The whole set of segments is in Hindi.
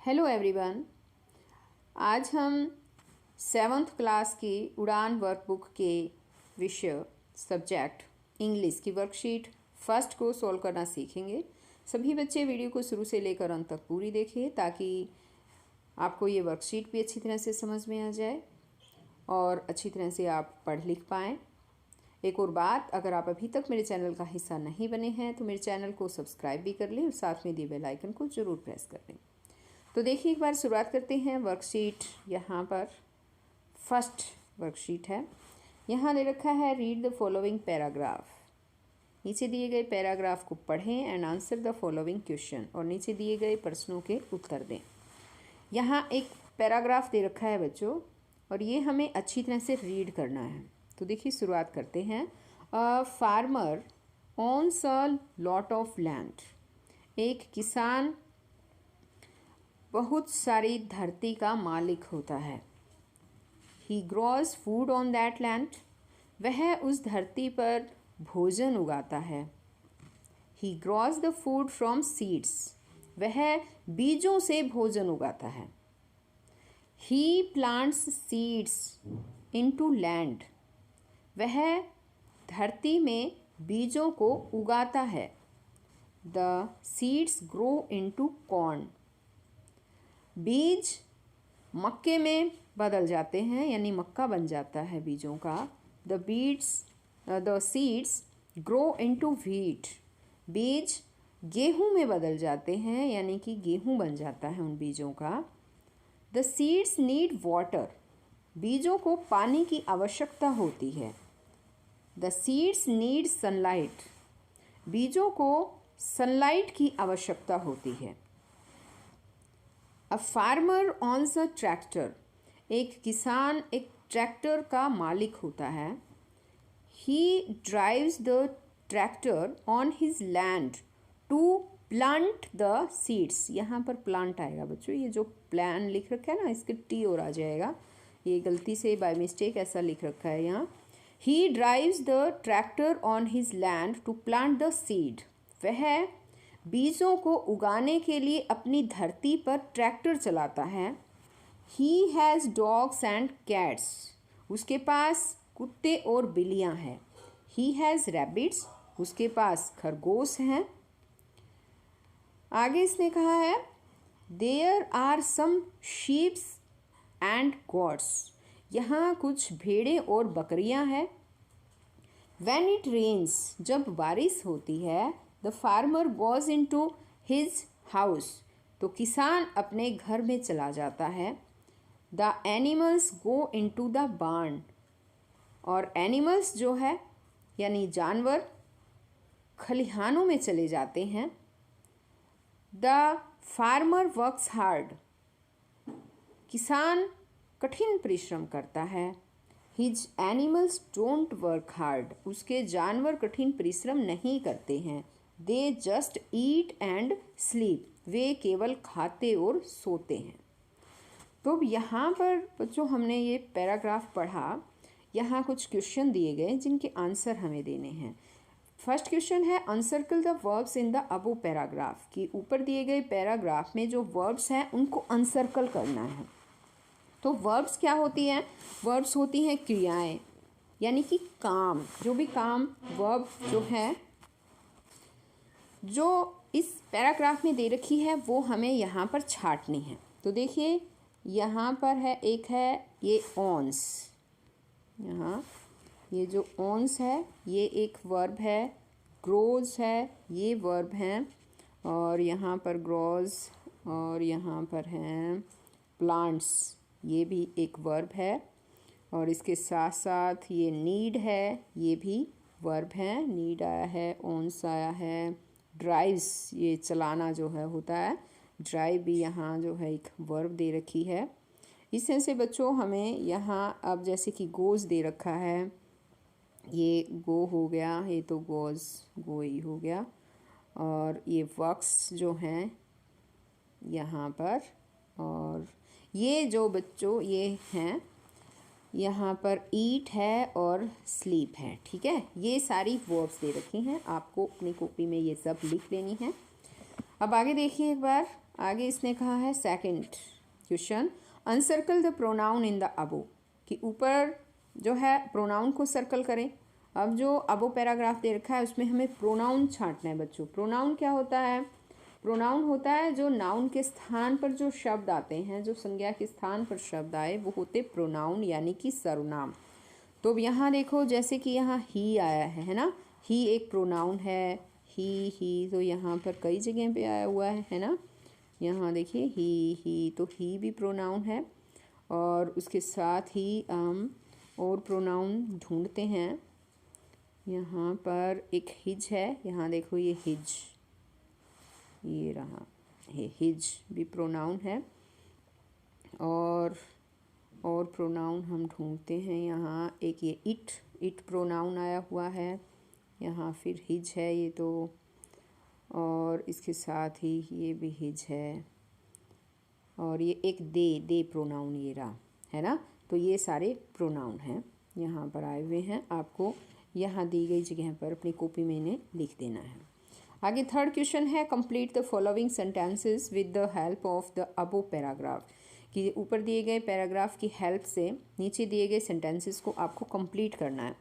Hello everyone. आज हम 7th क्लास की उड़ान वर्कबुक के विषय सब्जेक्ट इंग्लिश की वर्कशीट फर्स्ट को सॉल्व करना सीखेंगे। सभी बच्चे वीडियो को शुरू से लेकर अंत तक पूरी देखें ताकि आपको ये वर्कशीट भी अच्छी तरह से समझ में आ जाए और अच्छी तरह से आप पढ़ लिख पाएँ। एक और बात, अगर आप अभी तक मेरे चैनल का हिस्सा नहीं बने हैं तो मेरे चैनल को सब्सक्राइब भी कर लें और साथ में दिए बेल आइकन को ज़रूर प्रेस कर लें। तो देखिए, एक बार शुरुआत करते हैं। वर्कशीट यहाँ पर फर्स्ट वर्कशीट है। यहाँ दे रखा है रीड द फॉलोइंग पैराग्राफ। नीचे दिए गए पैराग्राफ को पढ़ें and answer the following question, और नीचे दिए गए प्रश्नों के उत्तर दें। यहाँ एक पैराग्राफ दे रखा है बच्चों, और ये हमें अच्छी तरह से रीड करना है। तो देखिए, शुरुआत करते हैं। A farmer owns a lot of land. एक किसान बहुत सारी धरती का मालिक होता है। ही grows food on that land. वह उस धरती पर भोजन उगाता है। ही grows the food from seeds. वह बीजों से भोजन उगाता है। ही प्लांट्स सीड्स इनटू लैंड। वह धरती में बीजों को उगाता है। The seeds grow into corn. बीज मक्के में बदल जाते हैं, यानी मक्का बन जाता है बीजों का। The seeds grow into wheat. बीज गेहूं में बदल जाते हैं, यानी कि गेहूं बन जाता है उन बीजों का। The seeds need water. बीजों को पानी की आवश्यकता होती है। The seeds need sunlight. बीजों को सनलाइट की आवश्यकता होती है। A farmer owns a tractor. एक किसान एक ट्रैक्टर का मालिक होता है। He drives the tractor on his land to plant the seeds. यहाँ पर प्लांट आएगा बच्चों। ये जो प्लान लिख रखा है ना, इसके टी और आ जाएगा। ये गलती से बाय मिस्टेक ऐसा लिख रखा है यहाँ। He drives the tractor on his land to plant the seed. वह बीजों को उगाने के लिए अपनी धरती पर ट्रैक्टर चलाता है। He has dogs and cats. उसके पास कुत्ते और बिल्लियाँ हैं। He has rabbits. उसके पास खरगोश हैं। आगे इसने कहा है there are some sheeps and goats. यहाँ कुछ भेड़ें और बकरियाँ हैं। व्हेन इट रेन्स, जब बारिश होती है, the farmer goes in to his house. तो किसान अपने घर में चला जाता है। The animals go in to the barn. और एनिमल्स जो है यानी जानवर खलिहानों में चले जाते हैं। The farmer works hard. किसान कठिन परिश्रम करता है। His animals don't work hard. उसके जानवर कठिन परिश्रम नहीं करते हैं। They just eat and sleep. वे केवल खाते और सोते हैं। तो यहाँ पर बच्चों हमने ये पैराग्राफ पढ़ा। यहाँ कुछ क्वेश्चन दिए गए जिनके आंसर हमें देने हैं। फर्स्ट क्वेश्चन है uncircle the verbs in the above paragraph. कि ऊपर दिए गए पैराग्राफ में जो वर्ब्स हैं उनको अनसर्कल करना है। तो वर्ब्स क्या होती हैं? वर्ब्स होती हैं क्रियाएं, यानी कि काम। जो भी काम वर्ब जो है जो इस पैराग्राफ में दे रखी है वो हमें यहाँ पर छांटनी है। तो देखिए, यहाँ पर है, एक है ये ऑन्स। यहाँ ये जो ऑन्स है ये एक वर्ब है। ग्रोज है, ये वर्ब हैं। और यहाँ पर ग्रोज, और यहाँ पर हैं प्लांट्स, ये भी एक वर्ब है। और इसके साथ साथ ये नीड है, ये भी वर्ब है। नीड आया है, ओन्स आया है। ड्राइव्स, ये चलाना जो है होता है। ड्राइव भी यहाँ जो है एक वर्ब दे रखी है। इस तरह से बच्चों हमें यहाँ अब जैसे कि गोज दे रखा है, ये गो हो गया, ये तो गोज गो ही हो गया। और ये वर्क्स जो हैं यहाँ पर, और ये जो बच्चों ये हैं यहाँ पर ईट है और स्लीप है। ठीक है, ये सारी वर्ब्स दे रखी हैं। आपको अपनी कॉपी में ये सब लिख लेनी है। अब आगे देखिए एक बार। आगे इसने कहा है second question, uncircle the pronoun in the above, कि ऊपर जो है प्रोनाउन को सर्कल करें। अब जो अबो पैराग्राफ दे रखा है उसमें हमें प्रोनाउन छांटना है बच्चों। प्रोनाउन क्या होता है? प्रोनाउन होता है जो नाउन के स्थान पर जो शब्द आते हैं, जो संज्ञा के स्थान पर शब्द आए वो होते प्रोनाउन, यानी कि सर्वनाम। तो अब यहाँ देखो, जैसे कि यहाँ ही आया है ना, ही एक प्रोनाउन है, ही तो यहाँ पर कई जगह पे आया हुआ है ना। यहाँ देखिए ही, तो ही भी प्रोनाउन है। और उसके साथ ही हम और प्रोनाउन ढूंढते हैं। यहाँ पर एक हिज है, यहाँ देखो ये हिज, ये रहा, ये हिज भी प्रोनाउन है। और प्रोनाउन हम ढूंढते हैं। यहाँ एक ये इट प्रोनाउन आया हुआ है, यहाँ फिर हिज है ये तो, और इसके साथ ही ये भी हिज है। और ये एक दे प्रोनाउन ये रहा है ना। तो ये सारे प्रोनाउन हैं, यहाँ पर आए हुए हैं। आपको यहाँ दी गई जगह पर अपनी कॉपी में इन्हें लिख देना है। आगे थर्ड क्वेश्चन है, complete the following sentences with the help of the above paragraph, कि ऊपर दिए गए पैराग्राफ की हेल्प से नीचे दिए गए सेंटेंसेस को आपको कंप्लीट करना है।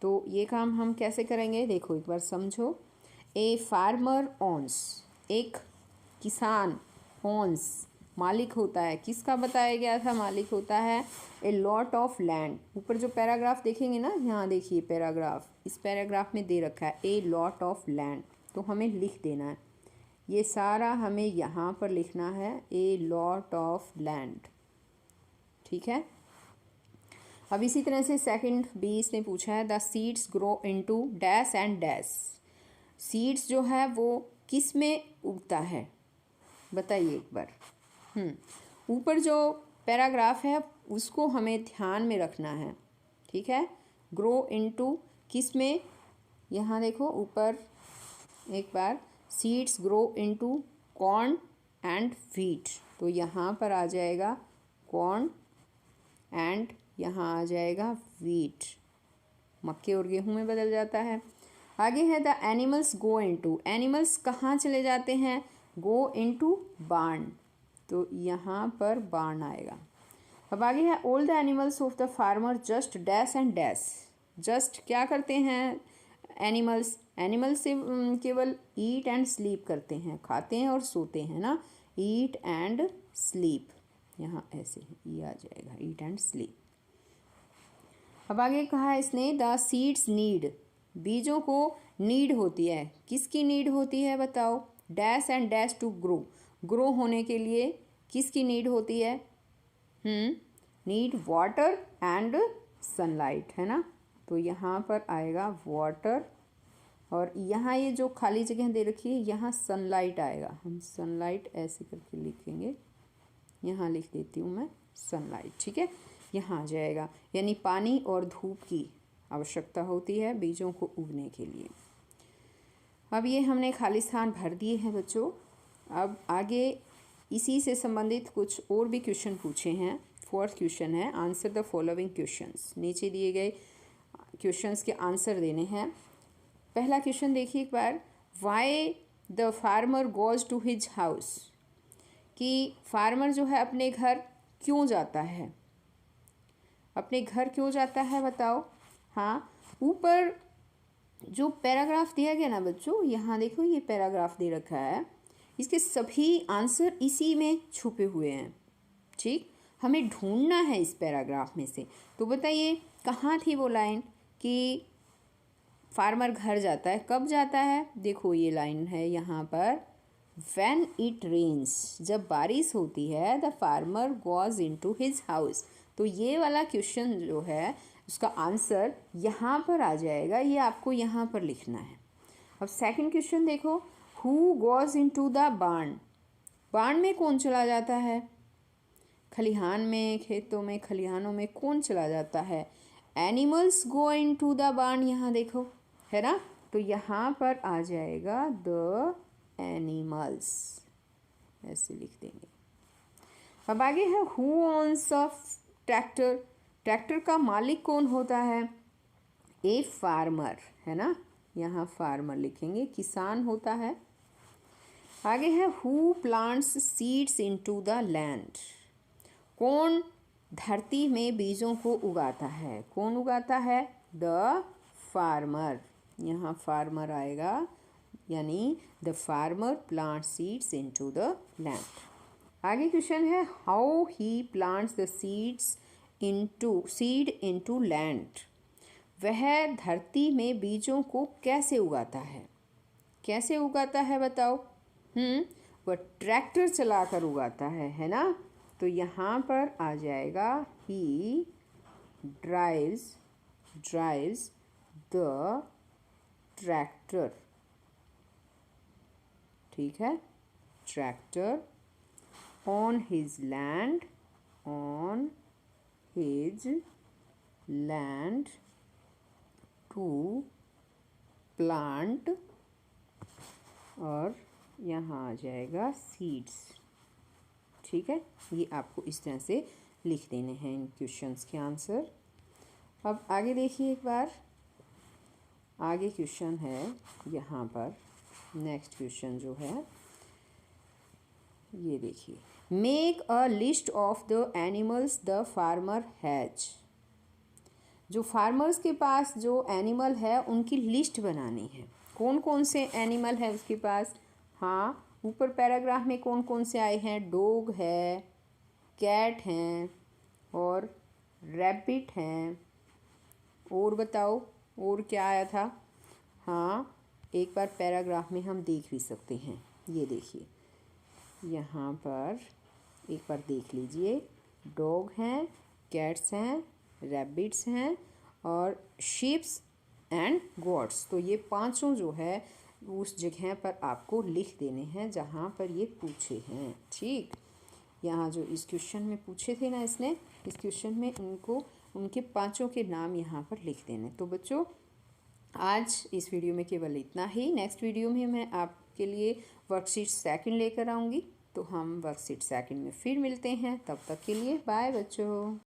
तो ये काम हम कैसे करेंगे, देखो एक बार समझो। ए फार्मर ओन्स, एक किसान, ओन्स मालिक होता है, किसका बताया गया था? मालिक होता है ए लॉट ऑफ लैंड। ऊपर जो पैराग्राफ देखेंगे ना, यहाँ देखिए पैराग्राफ, इस पैराग्राफ में दे रखा है ए लॉट ऑफ लैंड, तो हमें लिख देना है। ये सारा हमें यहाँ पर लिखना है, ए लॉट ऑफ लैंड, ठीक है। अब इसी तरह से सेकंड बी इसने पूछा है, the seeds grow into dash and dash. Seeds जो है वो किस में उगता है, बताइए एक बार। ऊपर जो पैराग्राफ है उसको हमें ध्यान में रखना है, ठीक है। ग्रो इनटू किस में, यहाँ देखो ऊपर एक बार, seeds grow into corn and wheat, तो यहाँ पर आ जाएगा कॉर्न एंड यहाँ आ जाएगा व्हीट, मक्के और गेहूं में बदल जाता है। आगे है the animals go into, animals कहाँ चले जाते हैं? गो इनटू बार्न, तो यहाँ पर बार्न आएगा। अब आगे है all the animals of the farmer just dash and dash. Just क्या करते हैं एनिमल्स? एनिमल्स से केवल ईट एंड स्लीप करते हैं, खाते हैं और सोते हैं ना, ईट एंड स्लीप, यहाँ ऐसे ये आ जाएगा, ईट एंड स्लीप। अब आगे कहा है इसने, द सीड्स नीड, बीजों को नीड होती है, किसकी नीड होती है बताओ? Dash and dash to grow, grow होने के लिए किसकी नीड होती है? नीड वाटर एंड सनलाइट, है ना। तो यहाँ पर आएगा वाटर, और यहाँ ये जो खाली जगह दे रखी है यहाँ सनलाइट आएगा, हम सनलाइट ऐसे करके लिखेंगे, यहाँ लिख देती हूँ मैं सनलाइट, ठीक है। यहाँ आ जाएगा, यानी पानी और धूप की आवश्यकता होती है बीजों को उगने के लिए। अब ये हमने खाली स्थान भर दिए हैं बच्चों। अब आगे इसी से संबंधित कुछ और भी क्वेश्चन पूछे हैं। फोर्थ क्वेश्चन है, आंसर द फॉलोइंग क्वेश्चंस, नीचे दिए गए क्वेश्चंस के आंसर देने हैं। पहला क्वेश्चन देखिए एक बार, why the farmer goes to his house, कि फार्मर जो है अपने घर क्यों जाता है? अपने घर क्यों जाता है बताओ? हाँ, ऊपर जो पैराग्राफ दिया गया ना बच्चों, यहाँ देखो ये पैराग्राफ दे रखा है, इसके सभी आंसर इसी में छुपे हुए हैं, ठीक। हमें ढूंढना है इस पैराग्राफ में से। तो बताइए कहाँ थी वो लाइन कि फार्मर घर जाता है, कब जाता है? देखो ये लाइन है यहाँ पर, व्हेन इट रेन्स, जब बारिश होती है, the farmer goes into his house. तो ये वाला क्वेश्चन जो है उसका आंसर यहाँ पर आ जाएगा, ये आपको यहाँ पर लिखना है। अब सेकंड क्वेश्चन देखो, हु गोज इनटू द बार्न, बार्न में कौन चला जाता है? खलिहान में, खेतों में, खलिहानों में कौन चला जाता है? एनिमल्स गो इनटू द बार्न, यहाँ देखो है ना, तो यहाँ पर आ जाएगा द एनिमल्स, ऐसे लिख देंगे। अब आगे है, who owns a tractor, tractor का मालिक कौन होता है? ए फार्मर, है ना, यहाँ फार्मर लिखेंगे, किसान होता है। आगे है who plants seeds into the land. कौन धरती में बीजों को उगाता है? कौन उगाता है? The farmer. यहाँ फार्मर आएगा, यानी the farmer plant seeds into the land. आगे क्वेश्चन है how he plants the seed into land. वह धरती में बीजों को कैसे उगाता है? कैसे उगाता है बताओ? वह ट्रैक्टर चलाकर उगाता है ना? तो यहाँ पर आ जाएगा ही ड्राइव्स द ट्रैक्टर। ठीक है, tractor on his land to plant, और यहाँ आ जाएगा सीड्स। ठीक है, ये आपको इस तरह से लिख देने हैं इन क्वेश्चंस के आंसर। अब आगे देखिए एक बार, आगे क्वेश्चन है यहाँ पर, नेक्स्ट क्वेश्चन जो है ये देखिए, make a list of the animals the farmer has. जो फार्मर्स के पास जो एनिमल है उनकी लिस्ट बनानी है। कौन कौन से एनिमल है उसके पास? हाँ, ऊपर पैराग्राफ में कौन कौन से आए हैं? डॉग है, कैट हैं और रैबिट हैं। और बताओ और क्या आया था? हाँ, एक बार पैराग्राफ में हम देख भी सकते हैं। ये देखिए यहाँ पर एक बार देख लीजिए, डॉग हैं, कैट्स हैं, रैबिट्स हैं और शीप्स एंड गोट्स। तो ये पांचों जो है उस जगह पर आपको लिख देने हैं जहाँ पर ये पूछे हैं। ठीक, यहाँ जो इस क्वेश्चन में पूछे थे ना इसने, इस क्वेश्चन में उनके पांचों के नाम यहाँ पर लिख देने। तो बच्चों आज इस वीडियो में केवल इतना ही। नेक्स्ट वीडियो में मैं आपके लिए वर्कशीट सेकंड लेकर आऊँगी। तो हम वर्कशीट सेकंड में फिर मिलते हैं। तब तक के लिए बाय बच्चों।